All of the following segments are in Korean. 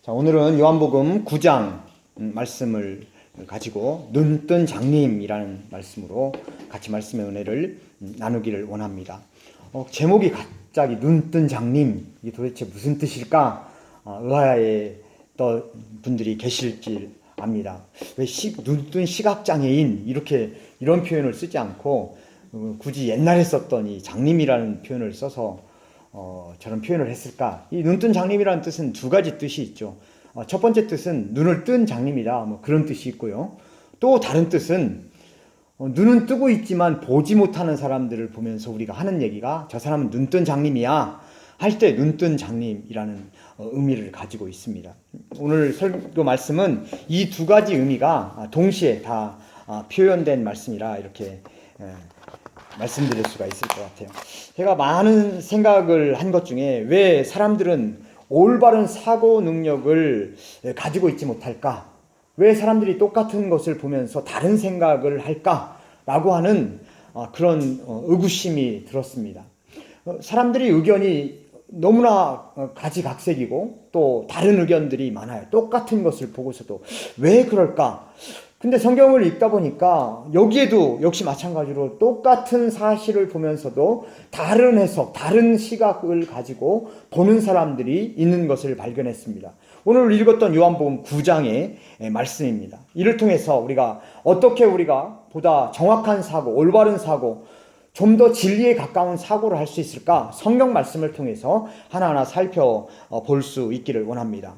자, 오늘은 요한복음 9장 말씀을 가지고 눈뜬 장님이라는 말씀으로 같이 말씀의 은혜를 나누기를 원합니다. 제목이 갑자기 눈뜬 장님, 이게 도대체 무슨 뜻일까? 의아해 분들이 계실지 압니다. 왜 눈뜬 시각장애인 이런 표현을 쓰지 않고 굳이 옛날에 썼던 이 장님이라는 표현을 써서 저런 표현을 했을까? 이 눈뜬 장님이라는 뜻은 두 가지 뜻이 있죠. 첫 번째 뜻은 눈을 뜬 장님이다, 그런 뜻이 있고요. 또 다른 뜻은 눈은 뜨고 있지만 보지 못하는 사람들을 보면서 우리가 하는 얘기가 저 사람은 눈뜬 장님이야 할 때 눈뜬 장님이라는 의미를 가지고 있습니다. 오늘 설교 말씀은 이 두 가지 의미가 동시에 다 표현된 말씀이라 이렇게 말씀드릴 수가 있을 것 같아요. 제가 많은 생각을 한 것 중에 왜 사람들은 올바른 사고 능력을 가지고 있지 못할까? 왜 사람들이 똑같은 것을 보면서 다른 생각을 할까라고 하는 그런 의구심이 들었습니다. 사람들이 의견이 너무나 가지각색이고 또 다른 의견들이 많아요. 똑같은 것을 보고서도 왜 그럴까? 근데 성경을 읽다 보니까 여기에도 역시 마찬가지로 똑같은 사실을 보면서도 다른 해석, 다른 시각을 가지고 보는 사람들이 있는 것을 발견했습니다. 오늘 읽었던 요한복음 9장의 말씀입니다. 이를 통해서 우리가 어떻게 우리가 보다 정확한 사고, 올바른 사고, 좀 더 진리에 가까운 사고를 할 수 있을까? 성경 말씀을 통해서 하나하나 살펴볼 수 있기를 원합니다.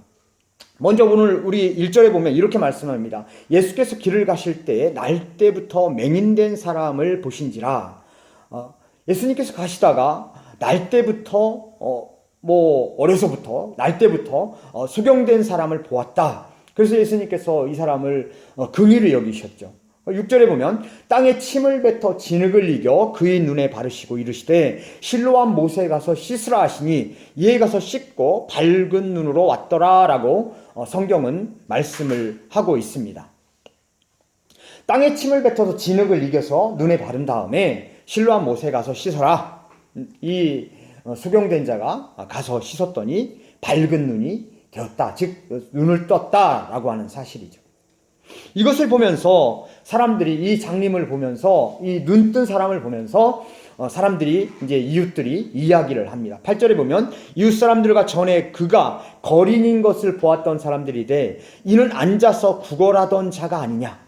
먼저 오늘 우리 1절에 보면 이렇게 말씀합니다. 예수께서 길을 가실 때에 날때부터 맹인된 사람을 보신지라. 예수님께서 가시다가 날때부터 어려서부터 날때부터 소경된 사람을 보았다. 그래서 예수님께서 이 사람을 긍휼히 여기셨죠. 6절에 보면 땅에 침을 뱉어 진흙을 이겨 그의 눈에 바르시고 이르시되 실로암 못에 가서 씻으라 하시니 이에 가서 씻고 밝은 눈으로 왔더라 라고 성경은 말씀을 하고 있습니다. 땅에 침을 뱉어서 진흙을 이겨서 눈에 바른 다음에 실로암 못에 가서 씻어라. 이 소경된 자가 가서 씻었더니 밝은 눈이 되었다. 즉 눈을 떴다라고 하는 사실이죠. 이것을 보면서 사람들이 이 장님을 보면서 이 눈뜬 사람을 보면서 사람들이 이제 이웃들이 이야기를 합니다. 8절에 보면 이웃 사람들과 전에 그가 거린인 것을 보았던 사람들이되 이는 앉아서 구걸하던 자가 아니냐.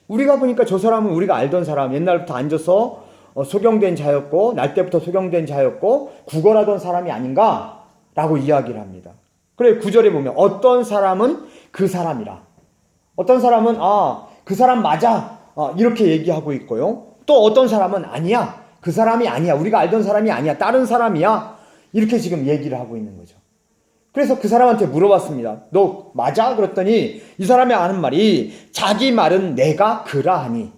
우리가 보니까 저 사람은 우리가 알던 사람, 옛날부터 앉아서 소경된 자였고 날 때부터 소경된 자였고 구걸하던 사람이 아닌가 라고 이야기를 합니다. 그래 9절에 보면 어떤 사람은 그 사람이라, 어떤 사람은 그 사람 맞아 이렇게 얘기하고 있고요. 또 어떤 사람은 아니야, 그 사람이 아니야, 우리가 알던 사람이 아니야, 다른 사람이야 이렇게 지금 얘기를 하고 있는 거죠. 그래서 그 사람한테 물어봤습니다. 너 맞아? 그랬더니 이 사람이 하는 말이 자기 말은 내가 그라 하니,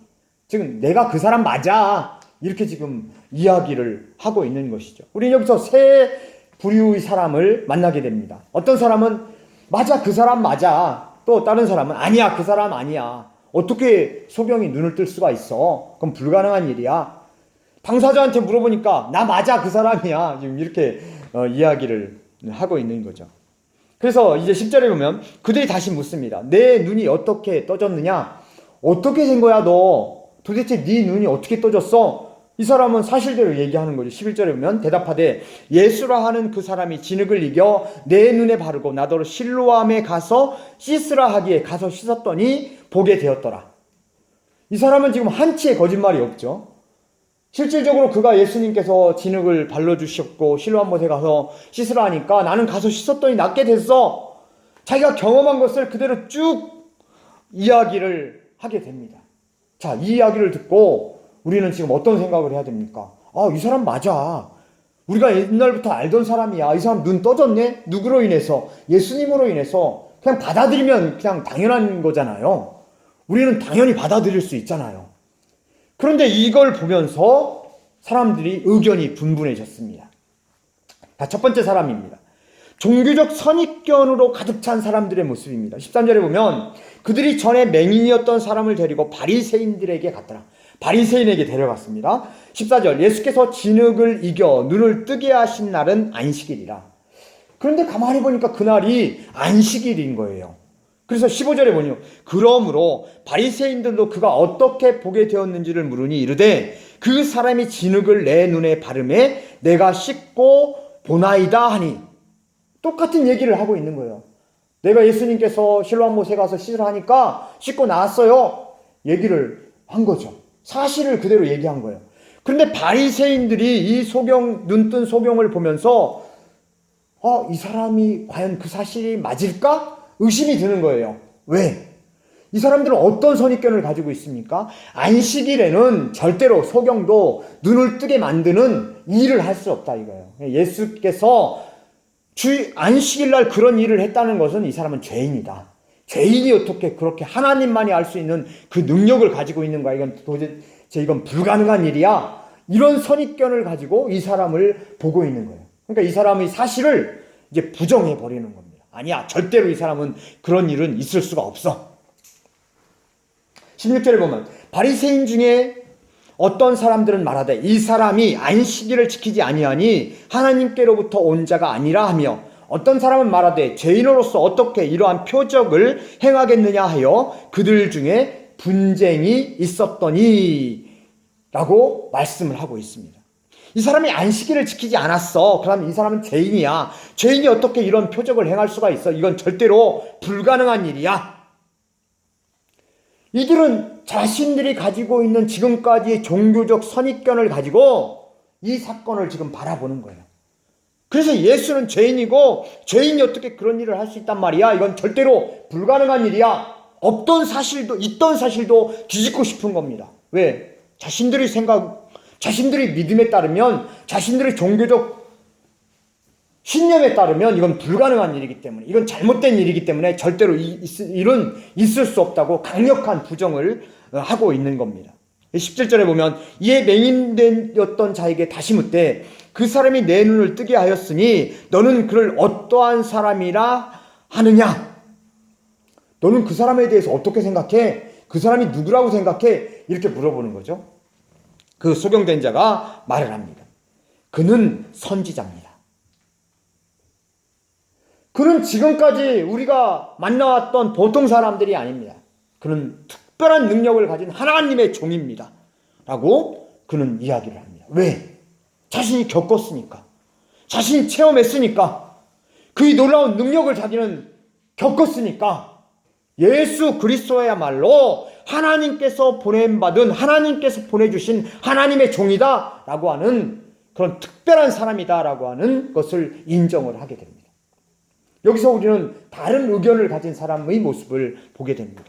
지금 내가 그 사람 맞아 이렇게 지금 이야기를 하고 있는 것이죠. 우리는 여기서 세 부류의 사람을 만나게 됩니다. 어떤 사람은 맞아, 그 사람 맞아. 또 다른 사람은 아니야, 그 사람 아니야. 어떻게 소경이 눈을 뜰 수가 있어? 그건 불가능한 일이야. 당사자한테 물어보니까 나 맞아, 그 사람이야. 지금 이렇게 이야기를 하고 있는 거죠. 그래서 이제 10절에 보면 그들이 다시 묻습니다. 내 눈이 어떻게 떠졌느냐? 어떻게 된 거야 너? 도대체 네 눈이 어떻게 떠졌어? 이 사람은 사실대로 얘기하는 거죠. 11절에 보면 대답하되 예수라 하는 그 사람이 진흙을 이겨 내 눈에 바르고 나더러 실로암에 가서 씻으라 하기에 가서 씻었더니 보게 되었더라. 이 사람은 지금 한치의 거짓말이 없죠. 실질적으로 그가 예수님께서 진흙을 발라주셨고 실로암 못에 가서 씻으라 하니까 나는 가서 씻었더니 낫게 됐어. 자기가 경험한 것을 그대로 쭉 이야기를 하게 됩니다. 자, 이 이야기를 듣고 우리는 지금 어떤 생각을 해야 됩니까? 이 사람 맞아. 우리가 옛날부터 알던 사람이야. 이 사람 눈 떠졌네? 누구로 인해서? 예수님으로 인해서. 그냥 받아들이면 그냥 당연한 거잖아요. 우리는 당연히 받아들일 수 있잖아요. 그런데 이걸 보면서 사람들이 의견이 분분해졌습니다. 자, 첫 번째 사람입니다. 종교적 선입견으로 가득 찬 사람들의 모습입니다. 13절에 보면 그들이 전에 맹인이었던 사람을 데리고 바리새인들에게 갔더라. 바리새인에게 데려갔습니다. 14절 예수께서 진흙을 이겨 눈을 뜨게 하신 날은 안식일이라. 그런데 가만히 보니까 그날이 안식일인 거예요. 그래서 15절에 보니요. 그러므로 바리새인들도 그가 어떻게 보게 되었는지를 물으니 이르되 그 사람이 진흙을 내 눈에 바르매 내가 씻고 보나이다 하니, 똑같은 얘기를 하고 있는 거예요. 내가 예수님께서 실로암 못에 가서 씻으라 하니까 씻고 나왔어요. 얘기를 한 거죠. 사실을 그대로 얘기한 거예요. 그런데 바리새인들이 이 눈뜬 소경을 보면서 이 사람이 과연 그 사실이 맞을까? 의심이 드는 거예요. 왜? 이 사람들은 어떤 선입견을 가지고 있습니까? 안식일에는 절대로 소경도 눈을 뜨게 만드는 일을 할 수 없다 이거예요. 예수께서 안식일 날 그런 일을 했다는 것은 이 사람은 죄인이다. 죄인이 어떻게 그렇게 하나님만이 알 수 있는 그 능력을 가지고 있는가? 이건 도대체 이건 불가능한 일이야. 이런 선입견을 가지고 이 사람을 보고 있는 거예요. 그러니까 이 사람의 사실을 이제 부정해 버리는 겁니다. 아니야, 절대로 이 사람은 그런 일은 있을 수가 없어. 16절에 보면 바리새인 중에 어떤 사람들은 말하되 이 사람이 안식일을 지키지 아니하니 하나님께로부터 온 자가 아니라 하며, 어떤 사람은 말하되 죄인으로서 어떻게 이러한 표적을 행하겠느냐 하여 그들 중에 분쟁이 있었더니 라고 말씀을 하고 있습니다. 이 사람이 안식일을 지키지 않았어. 그럼 이 사람은 죄인이야. 죄인이 어떻게 이런 표적을 행할 수가 있어? 이건 절대로 불가능한 일이야. 이들은 자신들이 가지고 있는 지금까지의 종교적 선입견을 가지고 이 사건을 지금 바라보는 거예요. 그래서 예수는 죄인이고 죄인이 어떻게 그런 일을 할 수 있단 말이야. 이건 절대로 불가능한 일이야. 없던 사실도 있던 사실도 뒤집고 싶은 겁니다. 왜? 자신들의 믿음에 따르면, 자신들의 종교적 신념에 따르면 이건 불가능한 일이기 때문에, 이건 잘못된 일이기 때문에 절대로 일은 있을 수 없다고 강력한 부정을 하고 있는 겁니다. 17절에 보면 이에 맹인되었던 자에게 다시 묻되 그 사람이 내 눈을 뜨게 하였으니 너는 그를 어떠한 사람이라 하느냐? 너는 그 사람에 대해서 어떻게 생각해? 그 사람이 누구라고 생각해? 이렇게 물어보는 거죠. 그 소경된 자가 말을 합니다. 그는 선지자입니다. 그는 지금까지 우리가 만나왔던 보통 사람들이 아닙니다. 그는 특별한 능력을 가진 하나님의 종입니다. 라고 그는 이야기를 합니다. 왜? 자신이 겪었으니까. 자신이 체험했으니까. 그의 놀라운 능력을 자기는 겪었으니까. 예수 그리스도야말로 하나님께서 보냄받은, 하나님께서 보내주신 하나님의 종이다 라고 하는 그런 특별한 사람이다 라고 하는 것을 인정을 하게 됩니다. 여기서 우리는 다른 의견을 가진 사람의 모습을 보게 됩니다.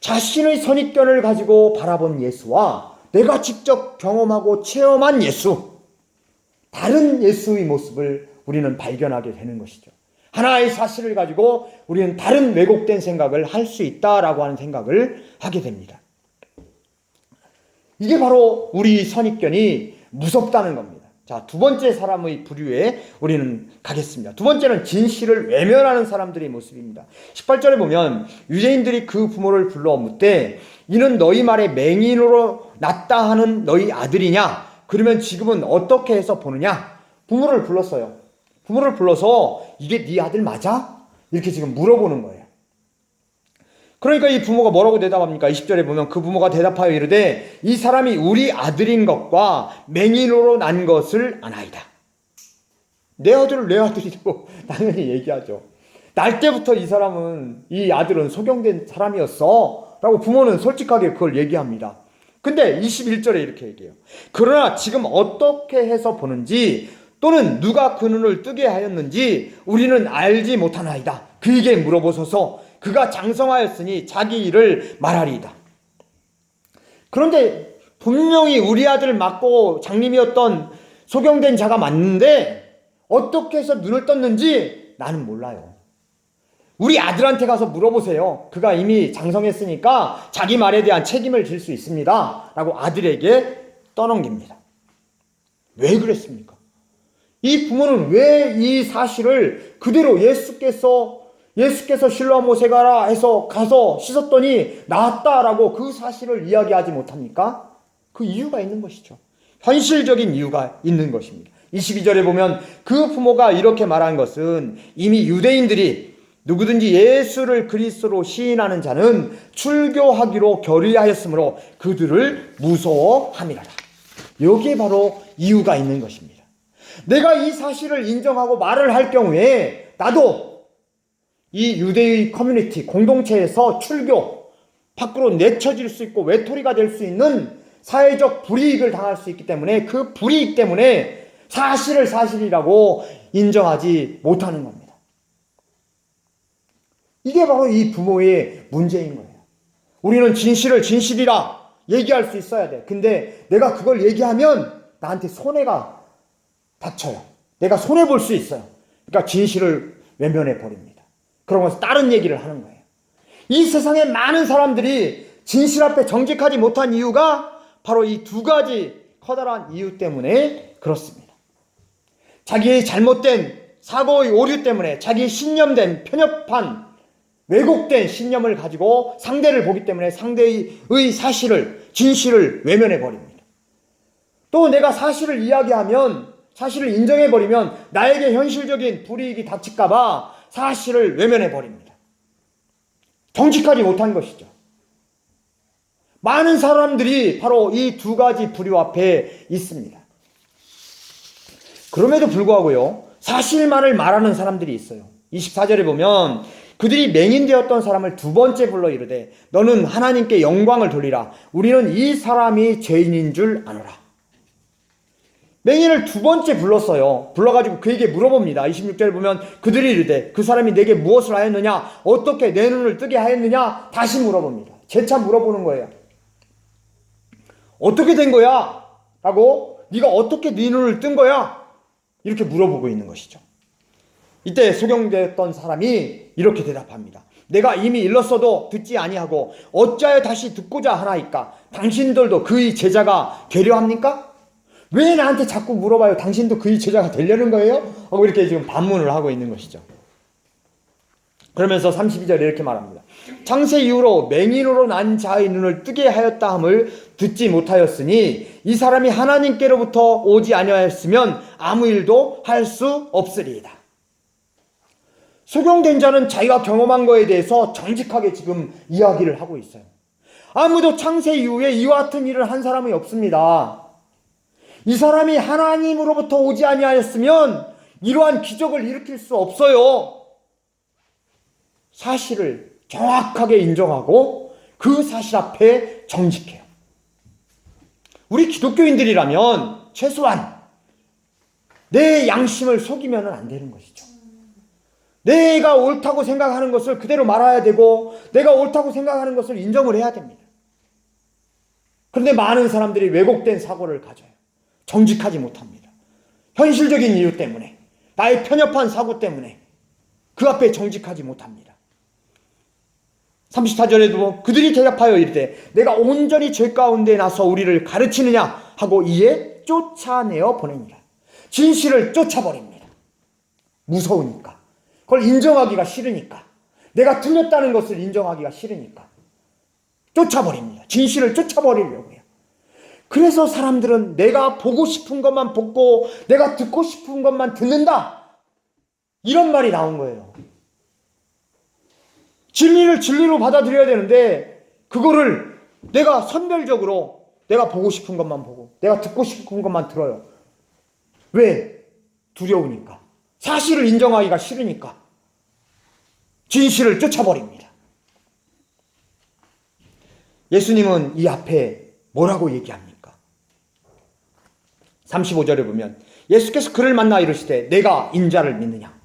자신의 선입견을 가지고 바라본 예수와 내가 직접 경험하고 체험한 예수, 다른 예수의 모습을 우리는 발견하게 되는 것이죠. 하나의 사실을 가지고 우리는 다른 왜곡된 생각을 할 수 있다라고 하는 생각을 하게 됩니다. 이게 바로 우리 선입견이 무섭다는 겁니다. 자, 두 번째 사람의 부류에 우리는 가겠습니다. 두 번째는 진실을 외면하는 사람들의 모습입니다. 18절에 보면 유대인들이 그 부모를 불러 묻되 이는 너희 말에 맹인으로 났다 하는 너희 아들이냐? 그러면 지금은 어떻게 해서 보느냐? 부모를 불렀어요. 부모를 불러서 이게 네 아들 맞아? 이렇게 지금 물어보는 거예요. 그러니까 이 부모가 뭐라고 대답합니까? 20절에 보면 그 부모가 대답하여 이르되 이 사람이 우리 아들인 것과 맹인으로 난 것을 아나이다. 내 아들을 내 아들이라고 당연히 얘기하죠. 날 때부터 이 아들은 소경된 사람이었어 라고 부모는 솔직하게 그걸 얘기합니다. 근데 21절에 이렇게 얘기해요. 그러나 지금 어떻게 해서 보는지 또는 누가 그 눈을 뜨게 하였는지 우리는 알지 못하나이다. 그에게 물어보소서. 그가 장성하였으니 자기 일을 말하리이다. 그런데 분명히 우리 아들 맞고 장님이었던 소경된 자가 맞는데 어떻게 해서 눈을 떴는지 나는 몰라요. 우리 아들한테 가서 물어보세요. 그가 이미 장성했으니까 자기 말에 대한 책임을 질 수 있습니다. 라고 아들에게 떠넘깁니다. 왜 그랬습니까? 이 부모는 왜 이 사실을 그대로 예수께서 실로암 못에 가라 해서 가서 씻었더니 나았다라고 그 사실을 이야기하지 못합니까? 그 이유가 있는 것이죠. 현실적인 이유가 있는 것입니다. 22절에 보면 그 부모가 이렇게 말한 것은 이미 유대인들이 누구든지 예수를 그리스도로 시인하는 자는 출교하기로 결의하였으므로 그들을 무서워함이라. 여기에 바로 이유가 있는 것입니다. 내가 이 사실을 인정하고 말을 할 경우에 나도 이 유대의 커뮤니티 공동체에서 출교 밖으로 내쳐질 수 있고 외톨이가 될 수 있는 사회적 불이익을 당할 수 있기 때문에 그 불이익 때문에 사실을 사실이라고 인정하지 못하는 겁니다. 이게 바로 이 부모의 문제인 거예요. 우리는 진실을 진실이라 얘기할 수 있어야 돼. 근데 내가 그걸 얘기하면 나한테 손해가 닥쳐요. 내가 손해볼 수 있어요. 그러니까 진실을 외면해 버립니다. 그러면서 다른 얘기를 하는 거예요. 이 세상에 많은 사람들이 진실 앞에 정직하지 못한 이유가 바로 이 두 가지 커다란 이유 때문에 그렇습니다. 자기의 잘못된 사고의 오류 때문에 자기의 신념된 편협한 왜곡된 신념을 가지고 상대를 보기 때문에 상대의 사실을 진실을 외면해 버립니다. 또 내가 사실을 이야기하면 사실을 인정해 버리면 나에게 현실적인 불이익이 닥칠까 봐 사실을 외면해 버립니다. 정직하지 못한 것이죠. 많은 사람들이 바로 이 두 가지 불효 앞에 있습니다. 그럼에도 불구하고요, 사실만을 말하는 사람들이 있어요. 24절에 보면 그들이 맹인되었던 사람을 두 번째 불러 이르되 너는 하나님께 영광을 돌리라. 우리는 이 사람이 죄인인 줄 아노라. 맹인을 두 번째 불렀어요. 불러가지고 그에게 물어봅니다. 26절에 보면 그들이 이르되 그 사람이 내게 무엇을 하였느냐, 어떻게 내 눈을 뜨게 하였느냐, 다시 물어봅니다. 재차 물어보는 거예요. 어떻게 된 거야? 라고, 네가 어떻게 네 눈을 뜬 거야? 이렇게 물어보고 있는 것이죠. 이때 소경되었던 사람이 이렇게 대답합니다. 내가 이미 일렀어도 듣지 아니하고 어찌하여 다시 듣고자 하나이까? 당신들도 그의 제자가 되려 합니까? 왜 나한테 자꾸 물어봐요? 당신도 그의 제자가 되려는 거예요? 하고 이렇게 지금 반문을 하고 있는 것이죠. 그러면서 32절에 이렇게 말합니다. 창세 이후로 맹인으로 난 자의 눈을 뜨게 하였다 함을 듣지 못하였으니 이 사람이 하나님께로부터 오지 아니하였으면 아무 일도 할 수 없으리이다. 소경된 자는 자기가 경험한 거에 대해서 정직하게 지금 이야기를 하고 있어요. 아무도 창세 이후에 이와 같은 일을 한 사람이 없습니다. 이 사람이 하나님으로부터 오지 아니하였으면 이러한 기적을 일으킬 수 없어요. 사실을 정확하게 인정하고 그 사실 앞에 정직해요. 우리 기독교인들이라면 최소한 내 양심을 속이면 안 되는 것이죠. 내가 옳다고 생각하는 것을 그대로 말해야 되고 내가 옳다고 생각하는 것을 인정을 해야 됩니다. 그런데 많은 사람들이 왜곡된 사고를 가져요. 정직하지 못합니다. 현실적인 이유 때문에, 나의 편협한 사고 때문에 그 앞에 정직하지 못합니다. 34절에도 그들이 대답하여 이르되 내가 온전히 죄 가운데 나서 우리를 가르치느냐 하고 이에 쫓아내어 보냅니다. 진실을 쫓아버립니다. 무서우니까, 그걸 인정하기가 싫으니까, 내가 틀렸다는 것을 인정하기가 싫으니까 쫓아버립니다. 진실을 쫓아버리려고 해요. 그래서 사람들은 내가 보고 싶은 것만 보고 내가 듣고 싶은 것만 듣는다, 이런 말이 나온 거예요. 진리를 진리로 받아들여야 되는데 그거를 내가 선별적으로 내가 보고 싶은 것만 보고 내가 듣고 싶은 것만 들어요. 왜? 두려우니까, 사실을 인정하기가 싫으니까 진실을 쫓아버립니다. 예수님은 이 앞에 뭐라고 얘기합니까? 35절에 보면 예수께서 그를 만나 이르시되 내가 인자를 믿느냐?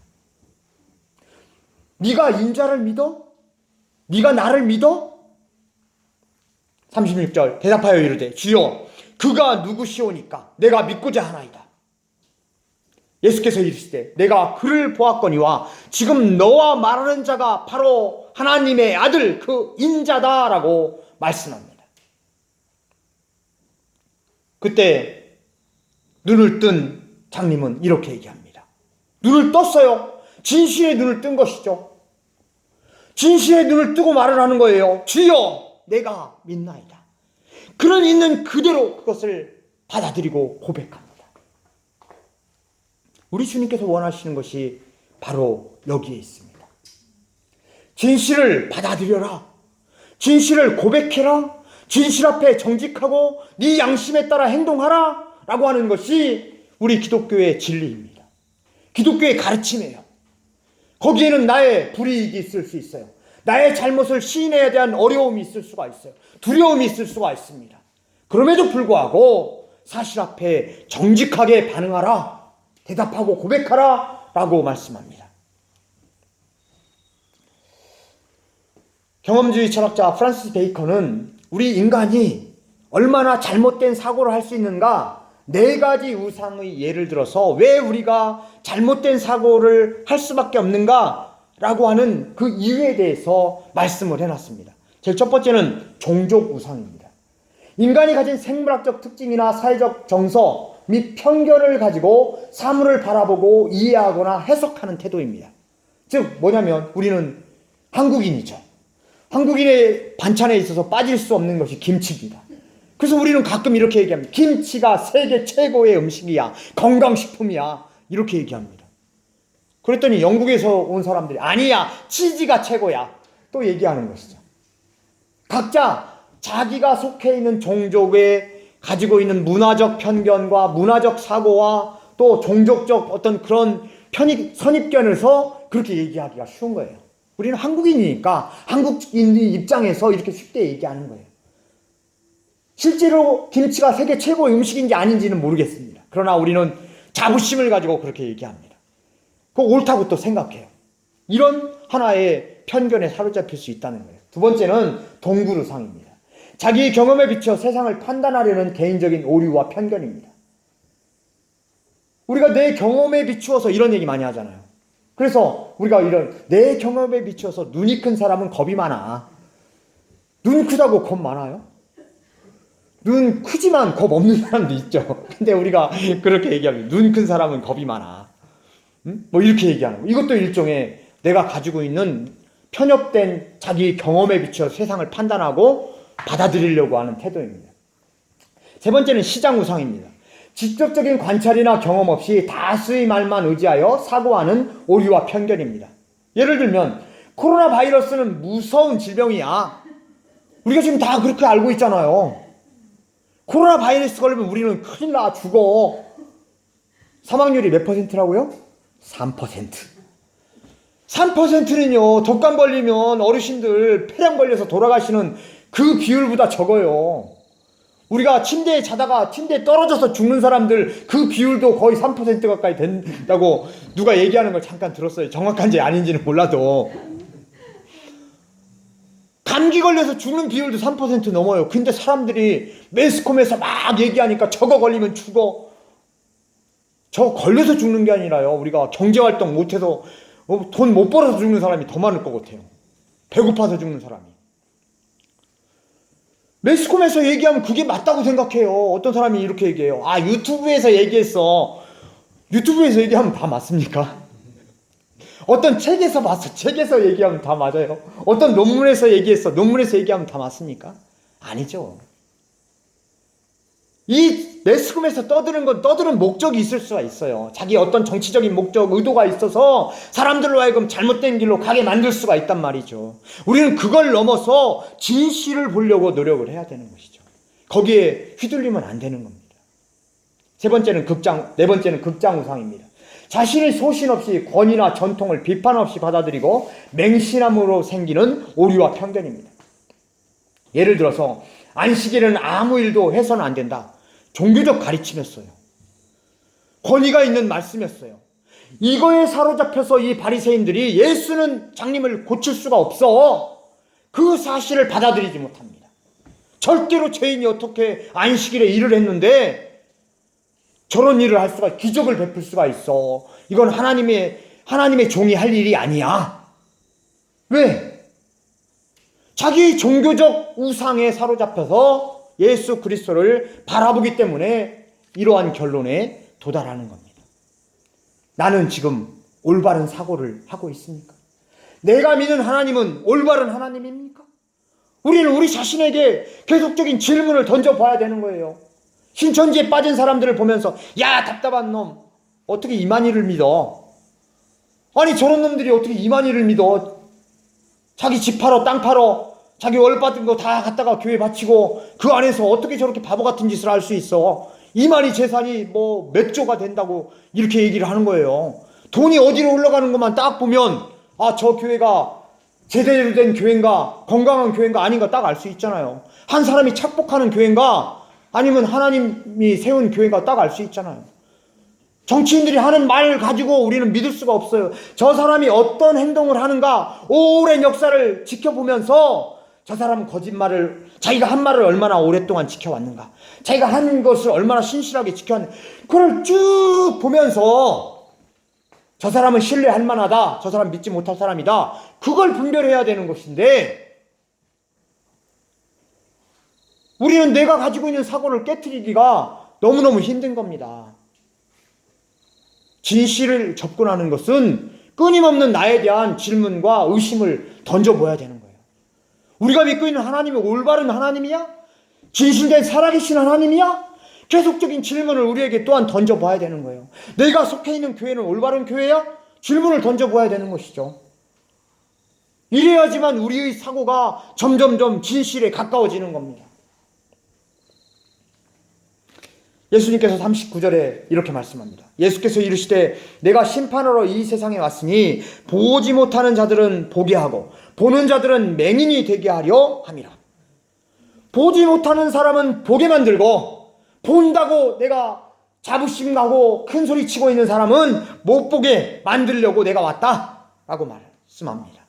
네가 인자를 믿어? 네가 나를 믿어? 36절 대답하여 이르되 주여 그가 누구시오니까 내가 믿고자 하나이다. 예수께서 이르시되 내가 그를 보았거니와 지금 너와 말하는 자가 바로 하나님의 아들 그 인자다라고 말씀합니다. 그때 눈을 뜬 장님은 이렇게 얘기합니다. 눈을 떴어요. 진실의 눈을 뜬 것이죠. 진실의 눈을 뜨고 말을 하는 거예요. 주여 내가 믿나이다. 그는 있는 그대로 그것을 받아들이고 고백합니다. 우리 주님께서 원하시는 것이 바로 여기에 있습니다. 진실을 받아들여라. 진실을 고백해라. 진실 앞에 정직하고 네 양심에 따라 행동하라 라고 하는 것이 우리 기독교의 진리입니다. 기독교의 가르침이에요. 거기에는 나의 불이익이 있을 수 있어요. 나의 잘못을 시인해야 대한 어려움이 있을 수가 있어요. 두려움이 있을 수가 있습니다. 그럼에도 불구하고 사실 앞에 정직하게 반응하라, 대답하고 고백하라 라고 말씀합니다. 경험주의 철학자 프란시스 베이컨은 우리 인간이 얼마나 잘못된 사고를 할 수 있는가 4가지 우상의 예를 들어서 왜 우리가 잘못된 사고를 할 수밖에 없는가 라고 하는 그 이유에 대해서 말씀을 해놨습니다. 제일 첫 번째는 종족 우상입니다. 인간이 가진 생물학적 특징이나 사회적 정서 및 편견을 가지고 사물을 바라보고 이해하거나 해석하는 태도입니다. 즉 뭐냐면 우리는 한국인이죠. 한국인의 반찬에 있어서 빠질 수 없는 것이 김치입니다. 그래서 우리는 가끔 이렇게 얘기합니다. 김치가 세계 최고의 음식이야. 건강식품이야. 이렇게 얘기합니다. 그랬더니 영국에서 온 사람들이 아니야. 치즈가 최고야. 또 얘기하는 것이죠. 각자 자기가 속해 있는 종족에 가지고 있는 문화적 편견과 문화적 사고와 또 종족적 어떤 그런 선입견에서 그렇게 얘기하기가 쉬운 거예요. 우리는 한국인이니까 한국인의 입장에서 이렇게 쉽게 얘기하는 거예요. 실제로 김치가 세계 최고의 음식인지 아닌지는 모르겠습니다. 그러나 우리는 자부심을 가지고 그렇게 얘기합니다. 그거 옳다고 또 생각해요. 이런 하나의 편견에 사로잡힐 수 있다는 거예요. 두 번째는 동굴우상입니다. 자기의 경험에 비춰 세상을 판단하려는 개인적인 오류와 편견입니다. 우리가 내 경험에 비추어서 이런 얘기 많이 하잖아요. 그래서 우리가 내 경험에 비추어서 눈이 큰 사람은 겁이 많아. 눈 크다고 겁 많아요? 눈 크지만 겁 없는 사람도 있죠. 근데 우리가 그렇게 얘기합니다. 눈 큰 사람은 겁이 많아. 뭐 이렇게 얘기하는 거. 이것도 일종의 내가 가지고 있는 편협된 자기 경험에 비추어 세상을 판단하고 받아들이려고 하는 태도입니다. 세 번째는 시장우상입니다. 직접적인 관찰이나 경험 없이 다수의 말만 의지하여 사고하는 오류와 편견입니다. 예를 들면 코로나 바이러스는 무서운 질병이야. 우리가 지금 다 그렇게 알고 있잖아요. 코로나 바이러스 걸리면 우리는 큰일 나 죽어. 사망률이 몇 %라고요? 3%. 3%는요 독감 걸리면 어르신들 폐렴 걸려서 돌아가시는 그 비율보다 적어요. 우리가 침대에 자다가 침대에 떨어져서 죽는 사람들 그 비율도 거의 3% 가까이 된다고 누가 얘기하는 걸 잠깐 들었어요. 정확한지 아닌지는 몰라도. 감기 걸려서 죽는 비율도 3% 넘어요. 근데 사람들이 매스컴에서 막 얘기하니까 저거 걸리면 죽어. 저거 걸려서 죽는 게 아니라요. 우리가 경제활동 못해서 돈 못 벌어서 죽는 사람이 더 많을 것 같아요. 배고파서 죽는 사람이. 매스컴에서 얘기하면 그게 맞다고 생각해요. 어떤 사람이 이렇게 얘기해요. 아, 유튜브에서 얘기했어. 유튜브에서 얘기하면 다 맞습니까? 어떤 책에서 봤어. 책에서 얘기하면 다 맞아요. 어떤 논문에서 얘기했어. 논문에서 얘기하면 다 맞습니까? 아니죠. 이 매스컴에서 떠드는 목적이 있을 수가 있어요. 자기 어떤 정치적인 목적, 의도가 있어서 사람들로 하여금 잘못된 길로 가게 만들 수가 있단 말이죠. 우리는 그걸 넘어서 진실을 보려고 노력을 해야 되는 것이죠. 거기에 휘둘리면 안 되는 겁니다. 네 번째는 극장우상입니다. 자신의 소신 없이 권위나 전통을 비판 없이 받아들이고 맹신함으로 생기는 오류와 편견입니다. 예를 들어서 안식일에는 아무 일도 해서는 안 된다. 종교적 가르침이었어요. 권위가 있는 말씀이었어요. 이거에 사로잡혀서 이 바리새인들이 예수는 장님을 고칠 수가 없어. 그 사실을 받아들이지 못합니다. 절대로 죄인이 어떻게 안식일에 일을 했는데 저런 일을 할 수가, 기적을 베풀 수가 있어. 이건 하나님의 종이 할 일이 아니야. 왜? 자기 종교적 우상에 사로잡혀서 예수 그리스도를 바라보기 때문에 이러한 결론에 도달하는 겁니다. 나는 지금 올바른 사고를 하고 있습니까? 내가 믿는 하나님은 올바른 하나님입니까? 우리는 우리 자신에게 계속적인 질문을 던져봐야 되는 거예요. 신천지에 빠진 사람들을 보면서 야 답답한 놈 어떻게 이만희를 믿어? 아니 저런 놈들이 어떻게 이만희를 믿어? 자기 집 팔어, 땅 팔어, 자기 월 받은 거 다 갖다가 교회 바치고 그 안에서 어떻게 저렇게 바보 같은 짓을 할 수 있어? 이만희 재산이 뭐 몇 조가 된다고 이렇게 얘기를 하는 거예요. 돈이 어디로 흘러가는 것만 딱 보면 아, 저 교회가 제대로 된 교회인가, 건강한 교회인가 아닌가 딱 알 수 있잖아요. 한 사람이 착복하는 교회인가 아니면 하나님이 세운 교회가 딱 알 수 있잖아요. 정치인들이 하는 말 가지고 우리는 믿을 수가 없어요. 저 사람이 어떤 행동을 하는가 오랜 역사를 지켜보면서 저 사람은 거짓말을, 자기가 한 말을 얼마나 오랫동안 지켜왔는가, 자기가 한 것을 얼마나 신실하게 지켜왔는가, 그걸 쭉 보면서 저 사람은 신뢰할 만하다, 저 사람 믿지 못할 사람이다, 그걸 분별해야 되는 것인데 우리는 내가 가지고 있는 사고를 깨트리기가 너무너무 힘든 겁니다. 진실을 접근하는 것은 끊임없는 나에 대한 질문과 의심을 던져보아야 되는 거예요. 우리가 믿고 있는 하나님이 올바른 하나님이야? 진실된 살아계신 하나님이야? 계속적인 질문을 우리에게 또한 던져봐야 되는 거예요. 내가 속해 있는 교회는 올바른 교회야? 질문을 던져봐야 되는 것이죠. 이래야지만 우리의 사고가 점점점 진실에 가까워지는 겁니다. 예수님께서 39절에 이렇게 말씀합니다. 예수께서 이르시되 내가 심판하러 이 세상에 왔으니 보지 못하는 자들은 보게 하고 보는 자들은 맹인이 되게 하려 함이라. 보지 못하는 사람은 보게 만들고 본다고 내가 자부심하고 큰 소리 치고 있는 사람은 못 보게 만들려고 내가 왔다 라고 말씀합니다.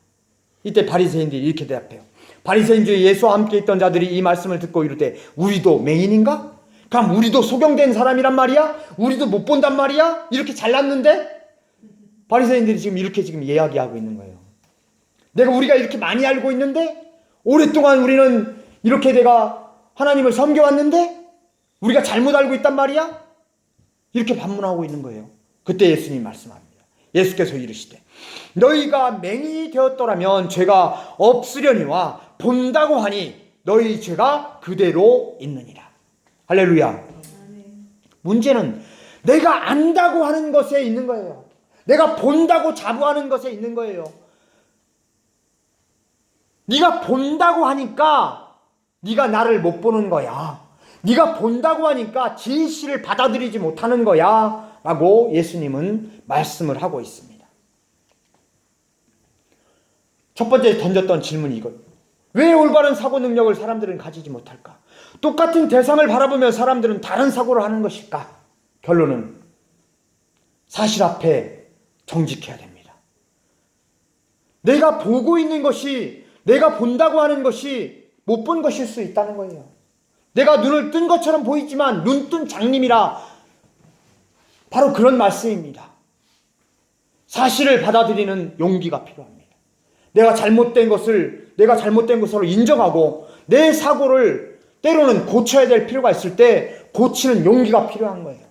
이때 바리새인들이 이렇게 대답해요. 바리새인 중에 예수와 함께 있던 자들이 이 말씀을 듣고 이르되 우리도 맹인인가? 그럼 우리도 소경된 사람이란 말이야? 우리도 못 본단 말이야? 이렇게 잘났는데? 바리새인들이 지금 이렇게 이야기하고 있는 거예요. 우리가 이렇게 많이 알고 있는데? 오랫동안 우리는 이렇게 내가 하나님을 섬겨왔는데? 우리가 잘못 알고 있단 말이야? 이렇게 반문하고 있는 거예요. 그때 예수님 말씀합니다. 예수께서 이르시되 너희가 맹인이 되었더라면 죄가 없으려니와 본다고 하니 너희 죄가 그대로 있느니라. 할렐루야. 문제는 내가 안다고 하는 것에 있는 거예요. 내가 본다고 자부하는 것에 있는 거예요. 네가 본다고 하니까 네가 나를 못 보는 거야. 네가 본다고 하니까 진실을 받아들이지 못하는 거야 라고 예수님은 말씀을 하고 있습니다. 첫 번째 던졌던 질문이 이것. 왜 올바른 사고 능력을 사람들은 가지지 못할까? 똑같은 대상을 바라보며 사람들은 다른 사고를 하는 것일까? 결론은 사실 앞에 정직해야 됩니다. 내가 보고 있는 것이, 내가 본다고 하는 것이 못 본 것일 수 있다는 거예요. 내가 눈을 뜬 것처럼 보이지만 눈뜬 장님이라 바로 그런 말씀입니다. 사실을 받아들이는 용기가 필요합니다. 내가 잘못된 것으로 인정하고 내 사고를 때로는 고쳐야 될 필요가 있을 때 고치는 용기가 필요한 거예요.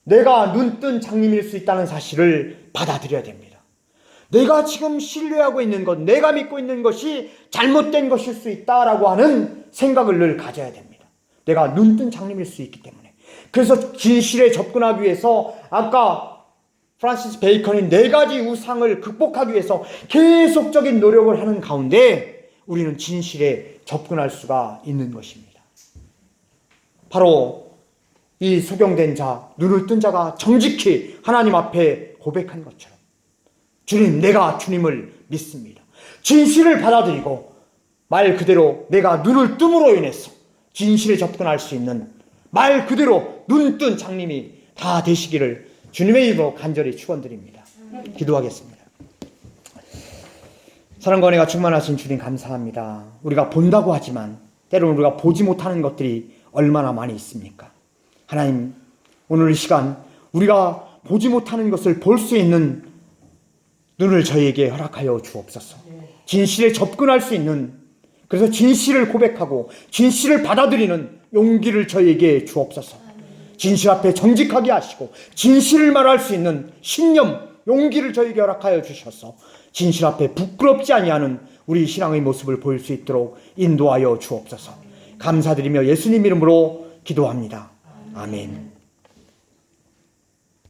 내가 눈뜬 장님일 수 있다는 사실을 받아들여야 됩니다. 내가 지금 신뢰하고 있는 것, 내가 믿고 있는 것이 잘못된 것일 수 있다라고 하는 생각을 늘 가져야 됩니다. 내가 눈뜬 장님일 수 있기 때문에. 그래서 진실에 접근하기 위해서 아까 프란시스 베이컨이 4가지 우상을 극복하기 위해서 계속적인 노력을 하는 가운데 우리는 진실에 접근할 수가 있는 것입니다. 바로 이 소경된 자, 눈을 뜬 자가 정직히 하나님 앞에 고백한 것처럼 주님, 내가 주님을 믿습니다. 진실을 받아들이고 말 그대로 내가 눈을 뜸으로 인해서 진실에 접근할 수 있는 말 그대로 눈뜬 장님이 다 되시기를 주님의 이름으로 간절히 축원드립니다. 기도하겠습니다. 사랑과 은혜가 충만하신 주님 감사합니다. 우리가 본다고 하지만 때로는 우리가 보지 못하는 것들이 얼마나 많이 있습니까? 하나님, 오늘 이 시간 우리가 보지 못하는 것을 볼 수 있는 눈을 저희에게 허락하여 주옵소서. 진실에 접근할 수 있는, 그래서 진실을 고백하고 진실을 받아들이는 용기를 저희에게 주옵소서. 진실 앞에 정직하게 하시고 진실을 말할 수 있는 신념, 용기를 저희에게 허락하여 주셔서 진실 앞에 부끄럽지 아니하는 우리 신앙의 모습을 보일 수 있도록 인도하여 주옵소서. 감사드리며 예수님 이름으로 기도합니다. 아멘.